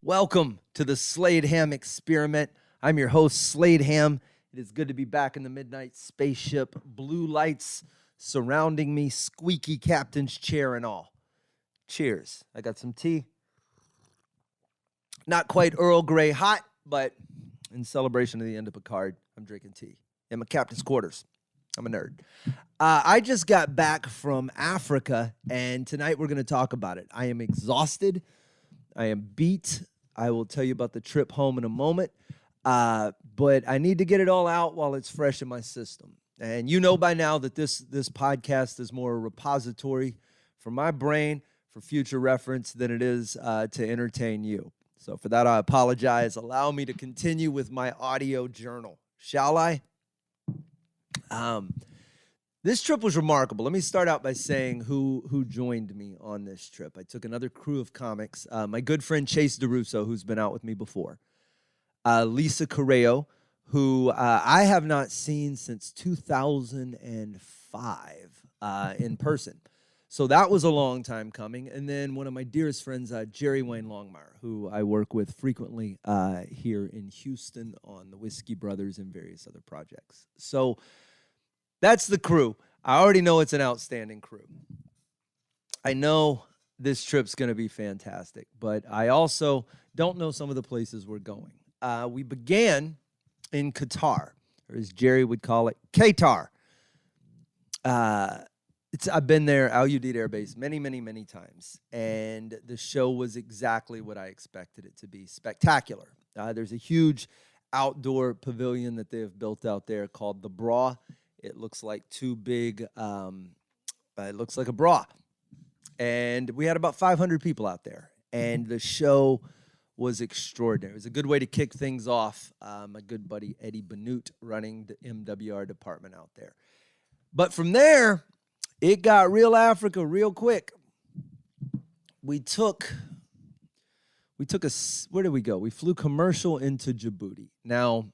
Welcome to the Slade Ham Experiment. I'm your host, Slade Ham. It is good to be back in the midnight spaceship. Blue lights surrounding me, squeaky captain's chair and all. Cheers. I got some tea. Not quite Earl Grey hot, but in celebration of the end of Picard, I'm drinking tea in my captain's quarters. I'm a nerd. I just got back from Africa, and tonight we're going to talk about it. I am exhausted. I am beat. I will tell you about the trip home in a moment, but I need to get it all out while it's fresh in my system. And you know by now that this podcast is more a repository for my brain for future reference than it is to entertain you. So for that, I apologize. Allow me to continue with my audio journal, shall I? This trip was remarkable. Let me start out by saying who joined me on this trip. I took another crew of comics. My good friend Chase DeRusso, who's been out with me before. Lisa Correo, who I have not seen since 2005 in person. So that was a long time coming. And then one of my dearest friends, Jerry Wayne Longmire, who I work with frequently here in Houston on the Whiskey Brothers and various other projects. So that's the crew. I already know it's an outstanding crew. I know this trip's going to be fantastic, but I also don't know some of the places we're going. We began in Qatar, or as Jerry would call it, Qatar. I've been there, Al Udeid Air Base, many, many, many times, and the show was exactly what I expected it to be, spectacular. There's a huge outdoor pavilion that they have built out there called the Bra. It looks like two big, it looks like a bra. And we had about 500 people out there, and the show was extraordinary. It was a good way to kick things off. My good buddy Eddie Benute running the MWR department out there. But from there, it got real Africa real quick. We took where did we go? We flew commercial into Djibouti. Now,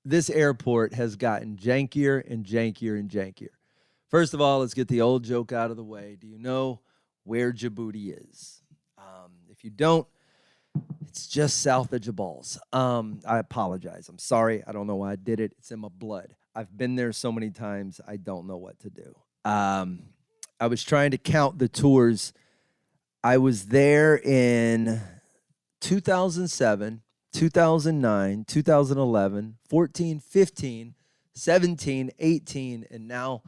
this airport has gotten jankier and jankier and jankier. First of all, let's get the old joke out of the way. Do you know where Djibouti is? If you don't, it's just south of Jabals. I apologize. I'm sorry. I don't know why I did it. It's in my blood. I've been there so many times, I don't know what to do. I was trying to count the tours. I was there in 2007, 2009, 2011, 14, 15, 17, 18, and now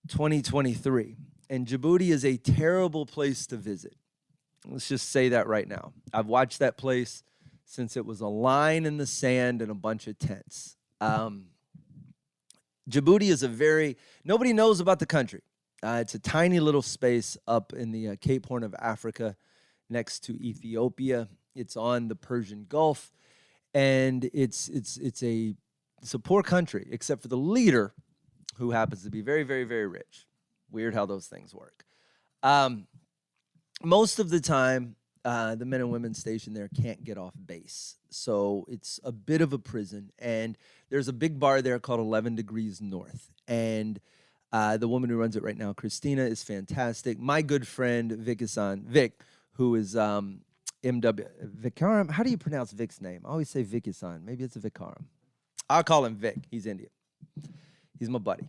2023. And Djibouti is a terrible place to visit. Let's just say that right now. I've watched that place since it was a line in the sand and a bunch of tents. Djibouti is nobody knows about the country. It's a tiny little space up in the Cape Horn of Africa next to Ethiopia. It's on the Persian Gulf, and it's a poor country, except for the leader, who happens to be very, very, very rich. Weird how those things work. Most of the time, the men and women stationed there can't get off base, so it's a bit of a prison. And there's a big bar there called 11 Degrees North, and the woman who runs it right now, Christina, is fantastic. My good friend Vic, who is Vikaram. How do you pronounce Vic's name? I always say Vic-san. Maybe it's a Vikaram. I'll call him Vic. He's Indian. He's my buddy.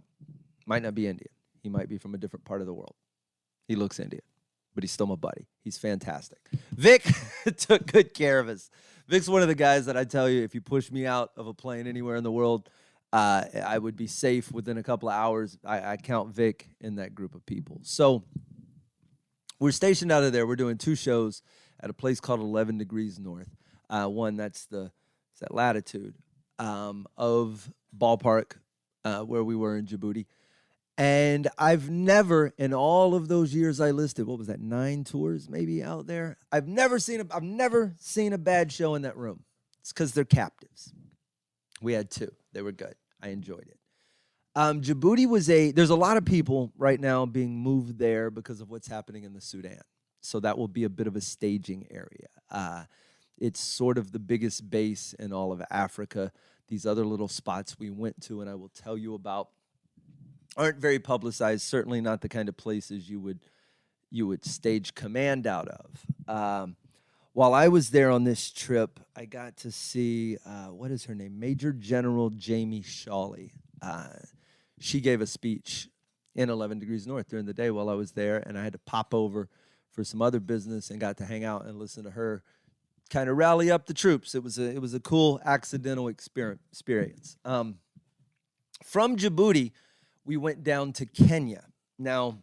Might not be Indian. He might be from a different part of the world. He looks Indian, but he's still my buddy. He's fantastic. Vic took good care of us. Vic's one of the guys that I tell you, if you push me out of a plane anywhere in the world, I would be safe within a couple of hours. I count Vic in that group of people. So we're stationed out of there. We're doing 2 shows at a place called 11 Degrees North. One, that's that latitude of ballpark where we were in Djibouti. And I've never, in all of those years I listed, 9 tours maybe out there? I've never seen a bad show in that room. It's because they're captives. We had 2. They were good. I enjoyed it. Djibouti there's a lot of people right now being moved there because of what's happening in the Sudan. So that will be a bit of a staging area. It's sort of the biggest base in all of Africa. These other little spots we went to, and I will tell you about, aren't very publicized, certainly not the kind of places you would stage command out of. while I was there on this trip, I got to see, what is her name? Major General Jamie Shawley. She gave a speech in 11 Degrees North during the day while I was there, and I had to pop over for some other business and got to hang out and listen to her kind of rally up the troops. It was a cool accidental experience. From Djibouti, we went down to Kenya. Now,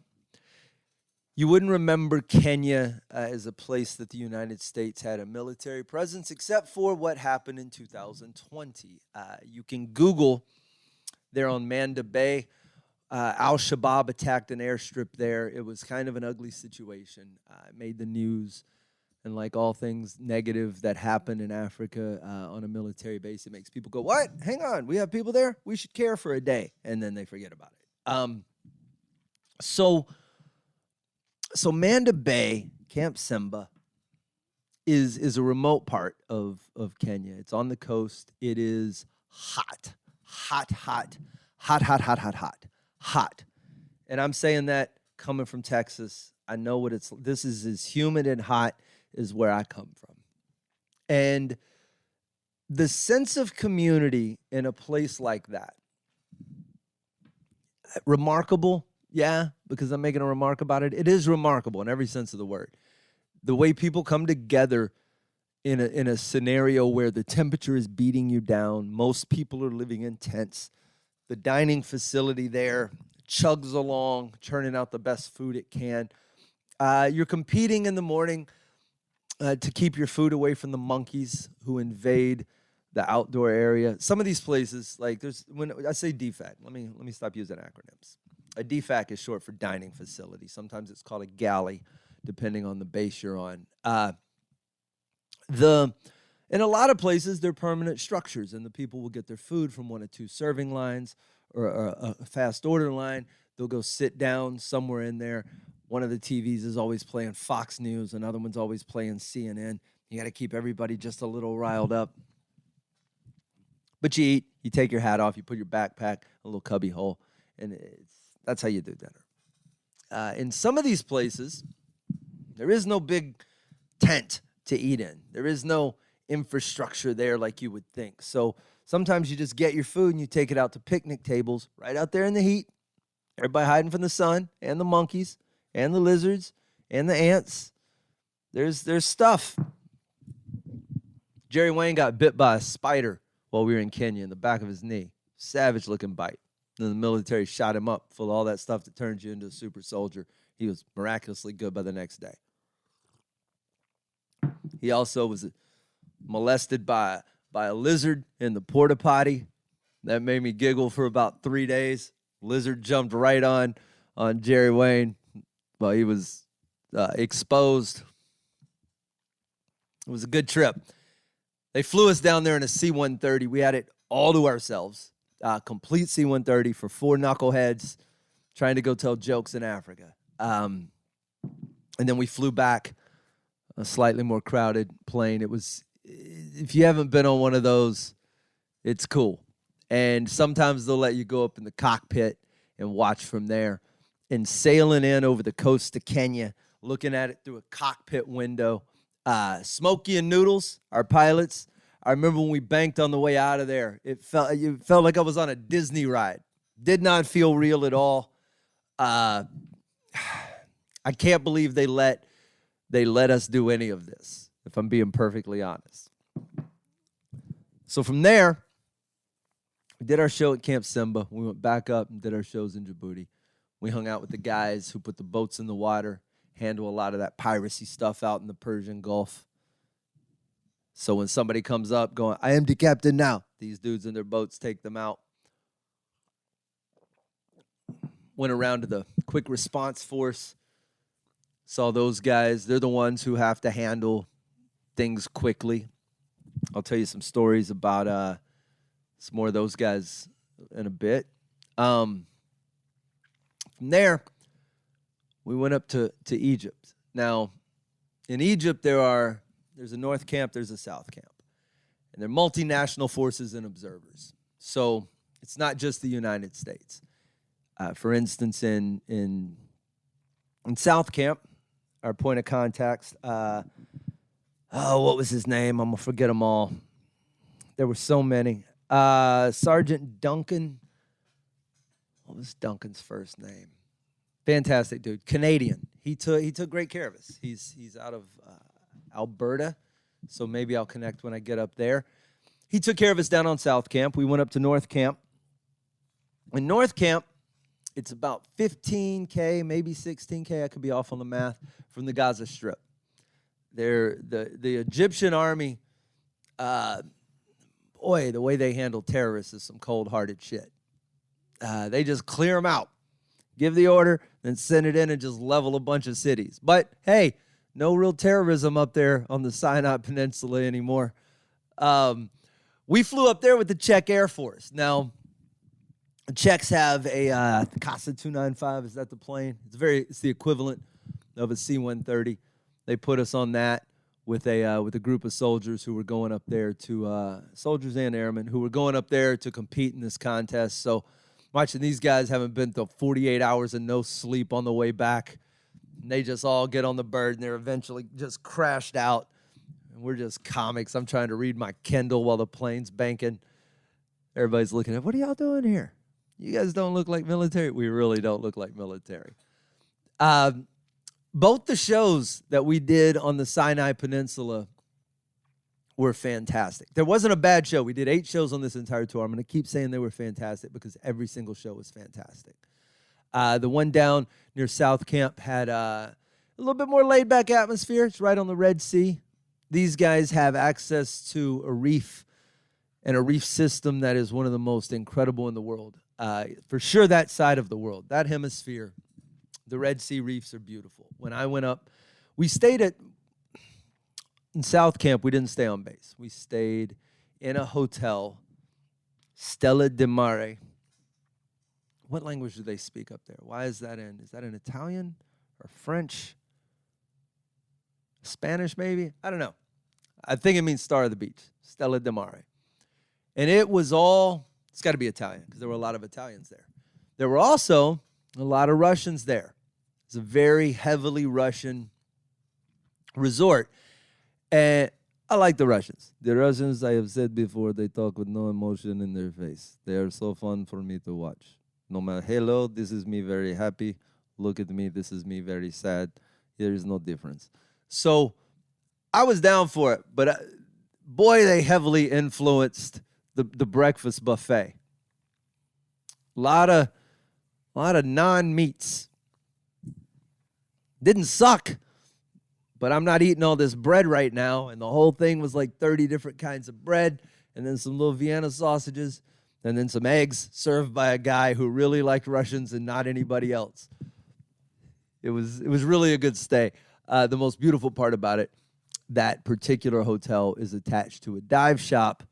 you wouldn't remember Kenya as a place that the United States had a military presence, except for what happened in 2020. You can Google there on Manda Bay. Al-Shabaab attacked an airstrip there. It was kind of an ugly situation. It made the news. And like all things negative that happen in Africa on a military base, it makes people go, what? Hang on, we have people there? We should care for a day. And then they forget about it. So Manda Bay, Camp Simba, is a remote part of Kenya. It's on the coast. It is hot. And I'm saying that coming from Texas. I know what this is as humid and hot as where I come from. And the sense of community in a place like that, remarkable, yeah, because I'm making a remark about it. It is remarkable in every sense of the word. The way people come together in a scenario where the temperature is beating you down. Most people are living in tents. The dining facility there chugs along, churning out the best food it can. You're competing in the morning to keep your food away from the monkeys who invade the outdoor area. Some of these places, like when I say DFAC, let me stop using acronyms. A DFAC is short for dining facility. Sometimes it's called a galley, depending on the base you're on. In a lot of places, they're permanent structures, and the people will get their food from one of two serving lines or a fast order line. They'll go sit down somewhere in there. One of the TVs is always playing Fox News. Another one's always playing CNN. You got to keep everybody just a little riled up. But you eat, you take your hat off, you put your backpack, a little cubby hole, and that's how you do dinner. In some of these places, there is no big tent to eat in. There is no infrastructure there like you would think. So sometimes you just get your food and you take it out to picnic tables right out there in the heat. Everybody hiding from the sun and the monkeys and the lizards and the ants. There's stuff. Jerry Wayne got bit by a spider while we were in Kenya in the back of his knee. Savage-looking bite. Then the military shot him up full of all that stuff that turns you into a super soldier. He was miraculously good by the next day. He also was molested by a lizard in the porta potty. That made me giggle for about 3 days. Lizard jumped right on Jerry Wayne while he was exposed. It was a good trip. They flew us down there in a C-130. We had it all to ourselves. Complete C-130 for 4 knuckleheads trying to go tell jokes in Africa. And then we flew back, a slightly more crowded plane. It was, if you haven't been on one of those, it's cool. And sometimes they'll let you go up in the cockpit and watch from there. And sailing in over the coast of Kenya, looking at it through a cockpit window. Smokey and Noodles, our pilots, I remember when we banked on the way out of there, it felt like I was on a Disney ride. Did not feel real at all. I can't believe they let us do any of this, if I'm being perfectly honest. So from there, we did our show at Camp Simba. We went back up and did our shows in Djibouti. We hung out with the guys who put the boats in the water, handle a lot of that piracy stuff out in the Persian Gulf. So when somebody comes up going, I am the captain now, these dudes in their boats take them out. Went around to the quick response force. Saw those guys. They're the ones who have to handle things quickly. I'll tell you some stories about some more of those guys in a bit. From there, we went up to Egypt. Now, in Egypt, there's a North Camp, there's a South Camp. And they're multinational forces and observers. So it's not just the United States. For instance, in South Camp, our point of contacts, Oh, what was his name? I'm going to forget them all. There were so many. Sergeant Duncan. What was Duncan's first name? Fantastic dude. Canadian. He took great care of us. He's out of Alberta, so maybe I'll connect when I get up there. He took care of us down on South Camp. We went up to North Camp. In North Camp, it's about 15K, maybe 16K. I could be off on the math, from the Gaza Strip. The Egyptian army, boy, the way they handle terrorists is some cold-hearted shit. They just clear them out, give the order, then send it in and just level a bunch of cities. But, hey, no real terrorism up there on the Sinai Peninsula anymore. We flew up there with the Czech Air Force. Now, the Czechs have a Casa 295. Is that the plane? It's the equivalent of a C-130. They put us on that with a group of soldiers who were going up there to soldiers and airmen who were going up there to compete in this contest. So watching these guys haven't been to 48 hours and no sleep on the way back. And they just all get on the bird and they're eventually just crashed out. And we're just comics. I'm trying to read my Kindle while the plane's banking. Everybody's looking at, what are y'all doing here? You guys don't look like military. We really don't look like military. Both the shows that we did on the Sinai Peninsula were fantastic. There wasn't a bad show. We did 8 shows on this entire tour. I'm going to keep saying they were fantastic because every single show was fantastic. The one down near South Camp had a little bit more laid-back atmosphere. It's right on the Red Sea. These guys have access to a reef and a reef system that is one of the most incredible in the world. For sure that side of the world, that hemisphere, the Red Sea reefs are beautiful. When I went up, we stayed in South Camp. We didn't stay on base. We stayed in a hotel, Stella di Mare. What language do they speak up there? Why is that in? Is that in Italian or French? Spanish, maybe? I don't know. I think it means Star of the Beach, Stella di Mare. And it was it's got to be Italian because there were a lot of Italians there. There were also a lot of Russians there. It's a very heavily Russian resort. And I like the Russians. The Russians, I have said before, they talk with no emotion in their face. They are so fun for me to watch. No matter, hello, this is me very happy. Look at me, this is me very sad. There is no difference. So I was down for it, but boy, they heavily influenced the breakfast buffet. A lot of non-meats. Didn't suck, but I'm not eating all this bread right now. And the whole thing was like 30 different kinds of bread, and then some little Vienna sausages, and then some eggs served by a guy who really liked Russians and not anybody else. It was really a good stay. The most beautiful part about it, that particular hotel is attached to a dive shop,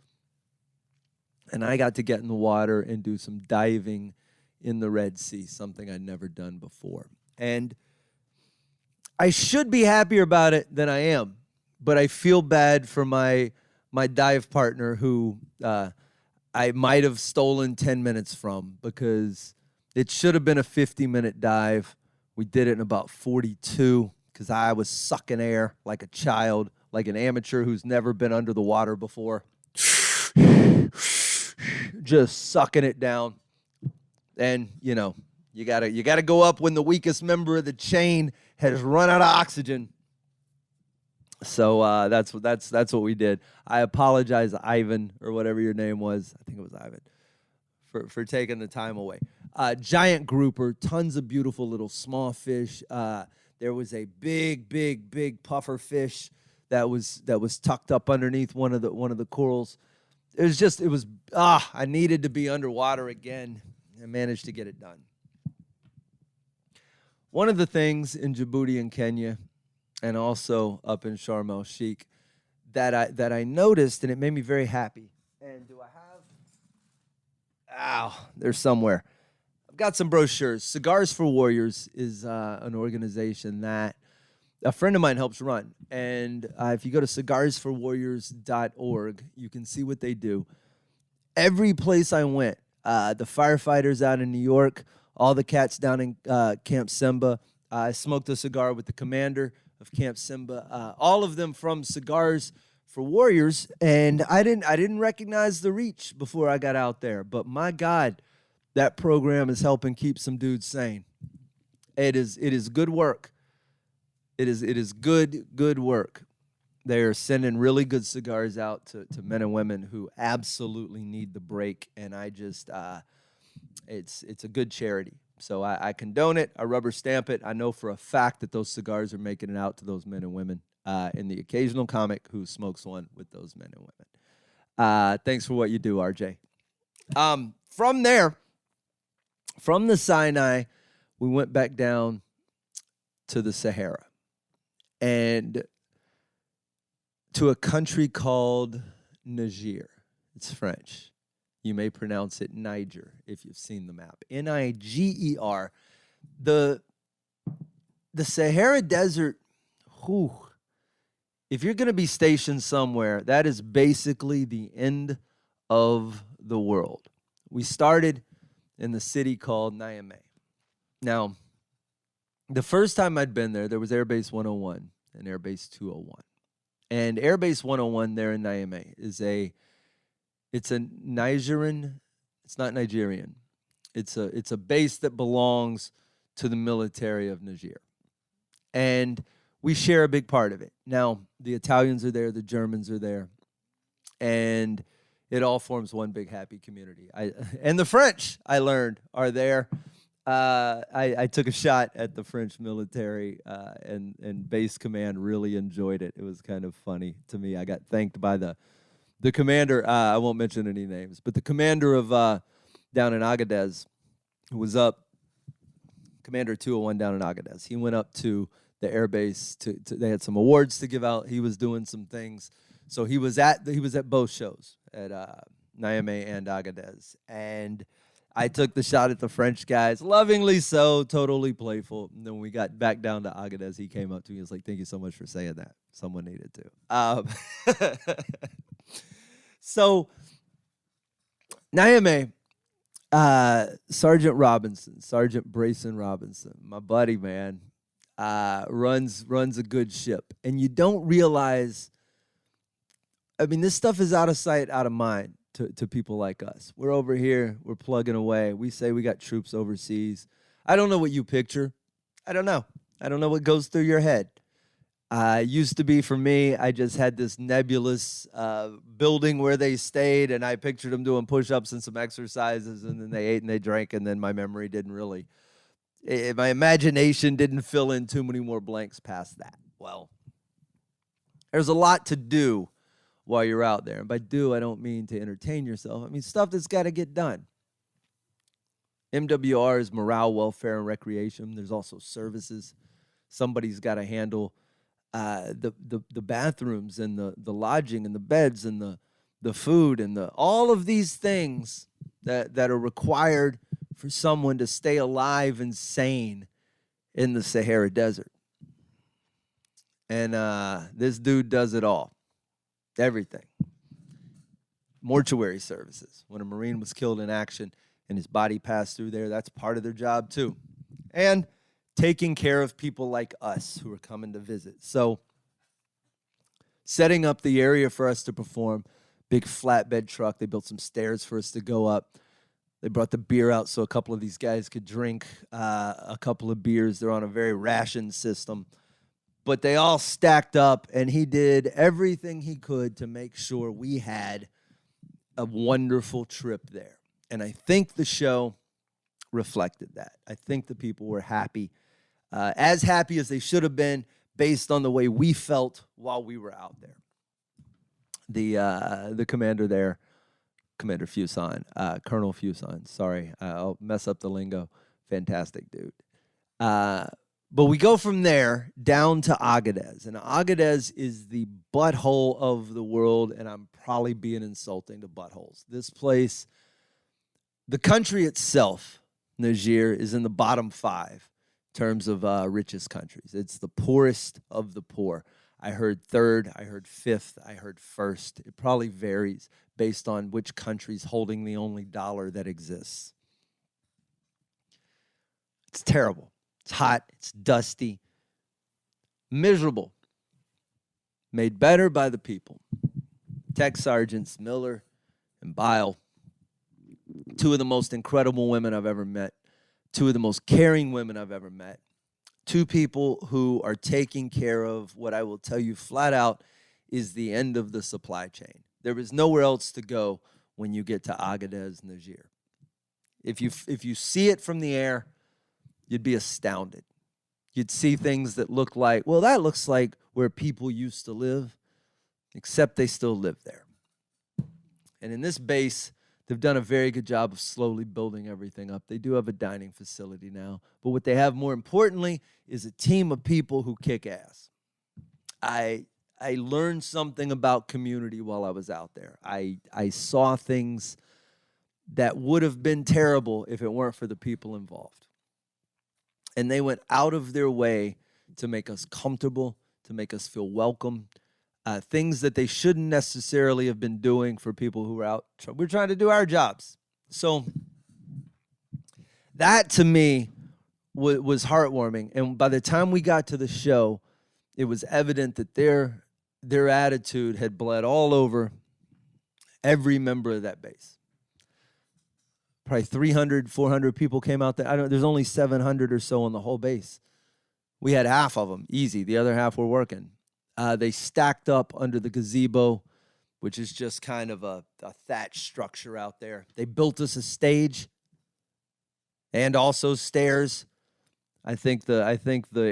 and I got to get in the water and do some diving in the Red Sea, something I'd never done before. And I should be happier about it than I am, but I feel bad for my dive partner who I might have stolen 10 minutes from because it should have been a 50-minute dive. We did it in about 42 because I was sucking air like a child, like an amateur who's never been under the water before. Just sucking it down. And, you gotta go up when the weakest member of the chain has run out of oxygen. So that's what we did. I apologize, Ivan, or whatever your name was. I think it was Ivan, for taking the time away. Giant grouper, tons of beautiful little small fish. There was a big puffer fish that was tucked up underneath one of the corals. I needed to be underwater again. I managed to get it done. One of the things in Djibouti and Kenya, and also up in Sharm el-Sheikh, that I noticed, and it made me very happy. And do I have? There's somewhere. I've got some brochures. Cigars for Warriors is an organization that a friend of mine helps run. And if you go to cigarsforwarriors.org, you can see what they do. Every place I went, the firefighters out in New York, all the cats down in Camp Simba, I smoked a cigar with the commander of Camp Simba, all of them from Cigars for Warriors, and I didn't recognize the reach before I got out there. But my God, that program is helping keep some dudes sane. It is good work. It is good work. They are sending really good cigars out to men and women who absolutely need the break, and I just it's a good charity. So I condone it. I rubber stamp it. I know for a fact that those cigars are making it out to those men and women, and the occasional comic who smokes one with those men and women. Thanks for what you do, RJ. From there, from the Sinai, we went back down to the Sahara and to a country called Niger. It's French. You may pronounce it Niger if you've seen the map. Niger. The Sahara Desert, whew, if you're going to be stationed somewhere, that is basically the end of the world. We started in the city called Niamey. Now, the first time I'd been there was Air Base 101 and Air Base 201. And Air Base 101 there in Niamey it's a Nigerian, it's not Nigerian. It's a base that belongs to the military of Niger. And we share a big part of it. Now, the Italians are there, the Germans are there, and it all forms one big happy community. And the French, I learned, are there. I took a shot at the French military, and base command really enjoyed it. It was kind of funny to me. I got thanked by the commander. I won't mention any names, but the commander of down in Agadez, who was up, Commander 201 down in Agadez. He went up to the air base they had some awards to give out. He was doing some things, so he was at both shows at Niamey and Agadez, and I took the shot at the French guys, lovingly so, totally playful. And then when we got back down to Agadez, he came up to me and was like, "Thank you so much for saying that. Someone needed to." So, Niamey, Sergeant Brayson Robinson, my buddy, man, runs a good ship. And you don't realize, I mean, this stuff is out of sight, out of mind to people like us. We're over here, we're plugging away. We say we got troops overseas. I don't know what you picture. I don't know what goes through your head. Used to be for me, I just had this nebulous building where they stayed, and I pictured them doing push-ups and some exercises, and then they ate and they drank, and then my memory didn't really, my imagination didn't fill in too many more blanks past that. Well, there's a lot to do while you're out there. And by do, I don't mean to entertain yourself. I mean stuff that's got to get done. MWR is morale, welfare, and recreation. There's also services. Somebody's got to handle the bathrooms and the lodging and the beds and the food and all of these things that are required for someone to stay alive and sane in the Sahara Desert. And this dude does it all. Everything. Mortuary services. When a Marine was killed in action and his body passed through there, that's part of their job too. And taking care of people like us who are coming to visit. So setting up the area for us to perform, big flatbed truck. They built some stairs for us to go up. They brought the beer out so a couple of these guys could drink a couple of beers. They're on a very ration system. But they all stacked up, and he did everything he could to make sure we had a wonderful trip there. And I think the show reflected that. I think the people were happy, as happy as they should have been based on the way we felt while we were out there. The commander there, Commander Fuson, Colonel Fuson, sorry, I'll mess up the lingo. Fantastic dude. But we go from there down to Agadez. And Agadez is the butthole of the world, and I'm probably being insulting to buttholes. This place, the country itself, Niger, is in the bottom 5 in terms of richest countries. It's the poorest of the poor. I heard 3rd, I heard 5th, I heard 1st. It probably varies based on which country's holding the only dollar that exists. It's terrible. It's hot. It's dusty. Miserable. Made better by the people. Tech Sergeants Miller and Bile. Two of the most incredible women I've ever met. Two of the most caring women I've ever met. Two people who are taking care of what I will tell you flat out is the end of the supply chain. There is nowhere else to go when you get to Agadez, Niger. If you see it from the air, you'd be astounded. You'd see things that look like, well, that looks like where people used to live, except they still live there. And in this base, they've done a very good job of slowly building everything up. They do have a dining facility now. But what they have, more importantly, is a team of people who kick ass. I learned something about community while I was out there. I saw things that would have been terrible if it weren't for the people involved. And they went out of their way to make us comfortable, to make us feel welcome, things that they shouldn't necessarily have been doing for people who were out. We're trying to do our jobs. So that, to me, was heartwarming. And by the time we got to the show, it was evident that their attitude had bled all over every member of that base. Probably 300, 400 people came out there. There's only 700 or so on the whole base. We had half of them, easy. The other half were working. They stacked up under the gazebo, which is just kind of a thatched structure out there. They built us a stage and also stairs. I think the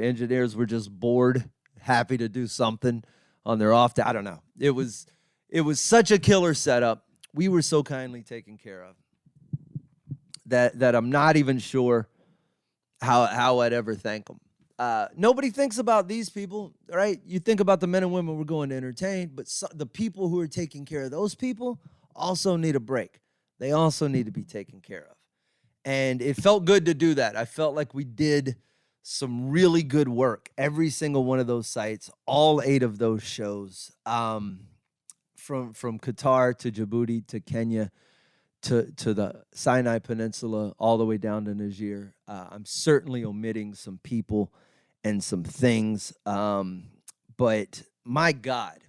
engineers were just bored, happy to do something on their off day. I don't know. It was such a killer setup. We were so kindly taken care of that I'm not even sure how I'd ever thank them. Nobody thinks about these people, right? You think about the men and women we're going to entertain, but the people who are taking care of those people also need a break. They also need to be taken care of. And it felt good to do that. I felt like we did some really good work. Every single one of those sites, all 8 of those shows, from Qatar to Djibouti to Kenya to the Sinai Peninsula, all the way down to Niger. I'm certainly omitting some people and some things. But my God,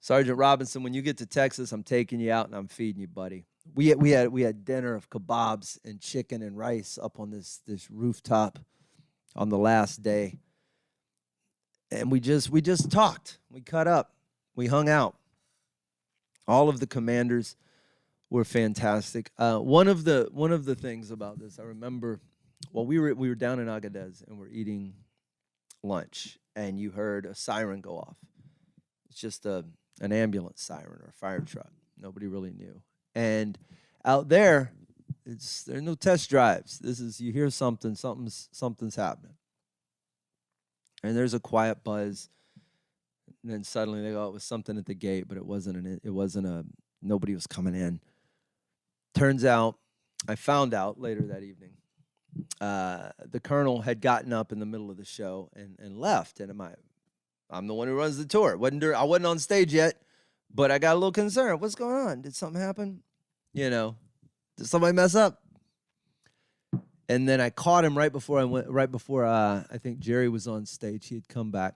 Sergeant Robinson, when you get to Texas, I'm taking you out and I'm feeding you, buddy. We had dinner of kebabs and chicken and rice up on this rooftop on the last day. And we just talked. We cut up. We hung out. All of the commanders were fantastic. One of the things about this, I remember, we were down in Agadez and we're eating lunch, and you heard a siren go off. It's just an ambulance siren or a fire truck. Nobody really knew. And out there, there are no test drives. You hear something's happening, and there's a quiet buzz, and then suddenly they go, it was something at the gate, but it wasn't nobody was coming in. Turns out, I found out later that evening, the colonel had gotten up in the middle of the show and left. And I'm the one who runs the tour. I wasn't on stage yet, but I got a little concerned. What's going on? Did something happen? Did somebody mess up? And then I caught him right before I think Jerry was on stage. He had come back.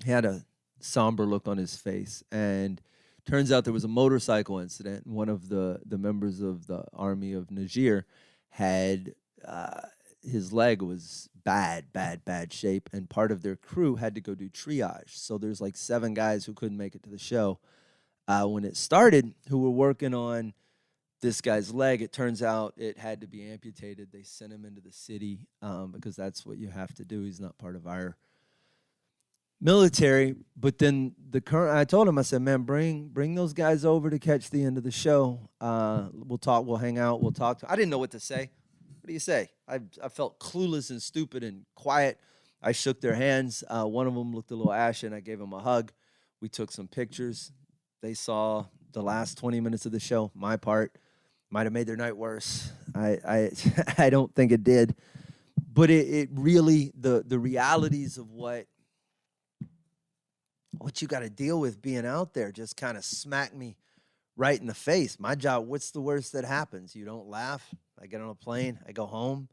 He had a somber look on his face, and turns out there was a motorcycle incident. One of the members of the army of Niger had his leg was bad shape, and part of their crew had to go do triage. So there's like 7 guys who couldn't make it to the show when it started, who were working on this guy's leg. It turns out it had to be amputated. They sent him into the city because that's what you have to do. He's not part of our military. But then I told him, I said, man, bring those guys over to catch the end of the show. We'll talk, we'll hang out, we'll talk. I didn't know what to say. What do you say? I felt clueless and stupid and quiet. I shook their hands. One of them looked a little ashen. I gave him a hug. We took some pictures. They saw the last 20 minutes of the show. My part might have made their night worse. I don't think it did. But it really, the realities of what you got to deal with being out there just kind of smacked me right in the face. My job, what's the worst that happens? You don't laugh. I get on a plane. I go home.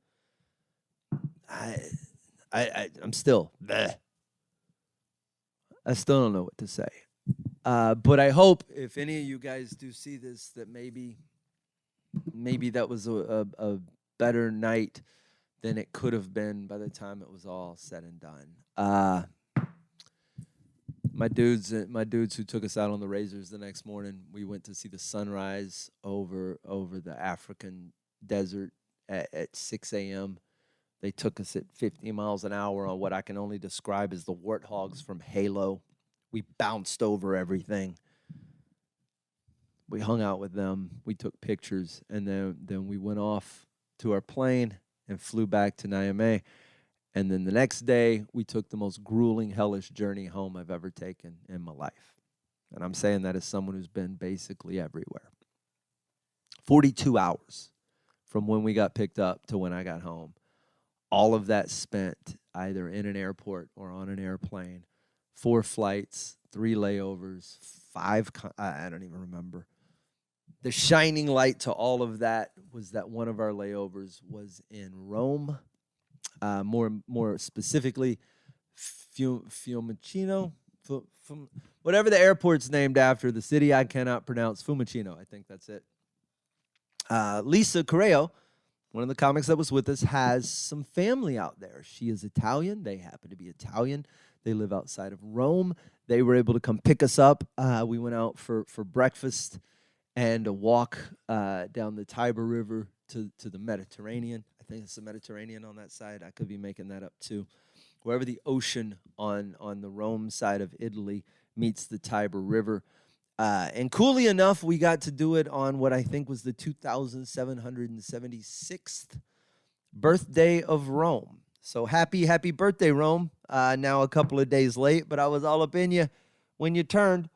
I'm still bleh. I still don't know what to say. But I hope if any of you guys do see this, that maybe that was a better night than it could have been by the time it was all said and done. My dudes who took us out on the Razors the next morning, we went to see the sunrise over the African desert at 6 a.m. They took us at 50 miles an hour on what I can only describe as the warthogs from Halo. We bounced over everything. We hung out with them. We took pictures, and then we went off to our plane and flew back to Niamey. And then the next day, we took the most grueling, hellish journey home I've ever taken in my life. And I'm saying that as someone who's been basically everywhere. 42 hours from when we got picked up to when I got home. All of that spent either in an airport or on an airplane. 4 flights, 3 layovers, 5, I don't even remember. The shining light to all of that was that one of our layovers was in Rome. More specifically, Fiumicino, whatever the airport's named after, the city I cannot pronounce, Fiumicino, I think that's it. Lisa Correo, one of the comics that was with us, has some family out there. She is Italian. They happen to be Italian. They live outside of Rome. They were able to come pick us up. We went out for breakfast and a walk down the Tiber River to the Mediterranean. I think it's the Mediterranean on that side. I could be making that up too. Wherever the ocean on the Rome side of Italy meets the Tiber River. And coolly enough, we got to do it on what I think was the 2,776th birthday of Rome. So happy birthday, Rome. Now a couple of days late, but I was all up in you when you turned.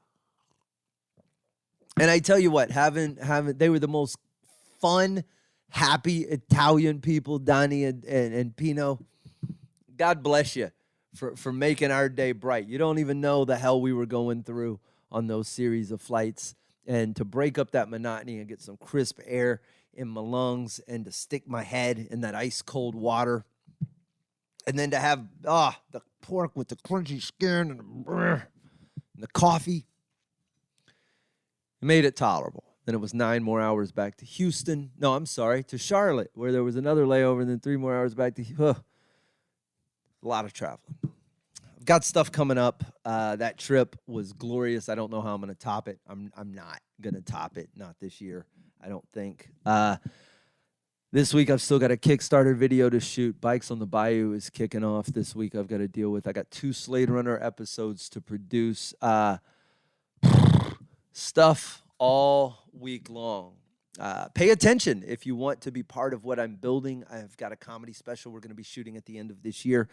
And I tell you what, they were the most fun, happy Italian people, Donnie and Pino. God bless you for making our day bright. You don't even know the hell we were going through on those series of flights. And to break up that monotony and get some crisp air in my lungs and to stick my head in that ice cold water. And then to have the pork with the crunchy skin and the coffee. It made it tolerable. Then it was 9 more hours back to Houston. No, I'm sorry, to Charlotte, where there was another layover, and then 3 more hours back to a lot of traveling. I've got stuff coming up. That trip was glorious. I don't know how I'm going to top it. I'm not going to top it, not this year, I don't think. This week, I've still got a Kickstarter video to shoot. Bikes on the Bayou is kicking off this week. I've got to deal with. I got 2 Slade Runner episodes to produce. Stuff all week long. Pay attention if you want to be part of what I'm building. I've got a comedy special we're going to be shooting at the end of this year,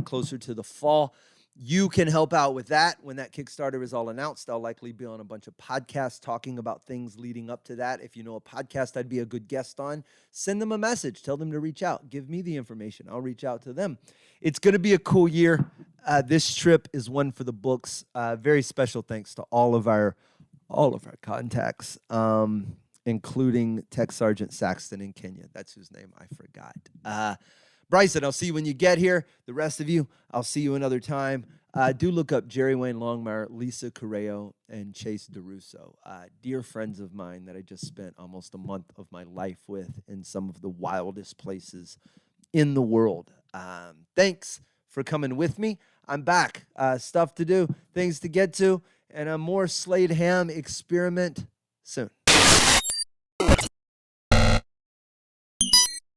closer to the fall. You can help out with that. When that Kickstarter is all announced, I'll likely be on a bunch of podcasts talking about things leading up to that. If you know a podcast I'd be a good guest on, send them a message. Tell them to reach out. Give me the information. I'll reach out to them. It's going to be a cool year. This trip is one for the books. Very special thanks to all of our contacts, including Tech Sergeant Saxton in Kenya. That's whose name I forgot. Bryson, I'll see you when you get here. The rest of you, I'll see you another time. Do look up Jerry Wayne Longmire, Lisa Correo, and Chase DeRusso. Dear friends of mine that I just spent almost a month of my life with in some of the wildest places in the world. Thanks for coming with me. I'm back. Stuff to do, things to get to, and a more Slade Ham experiment soon.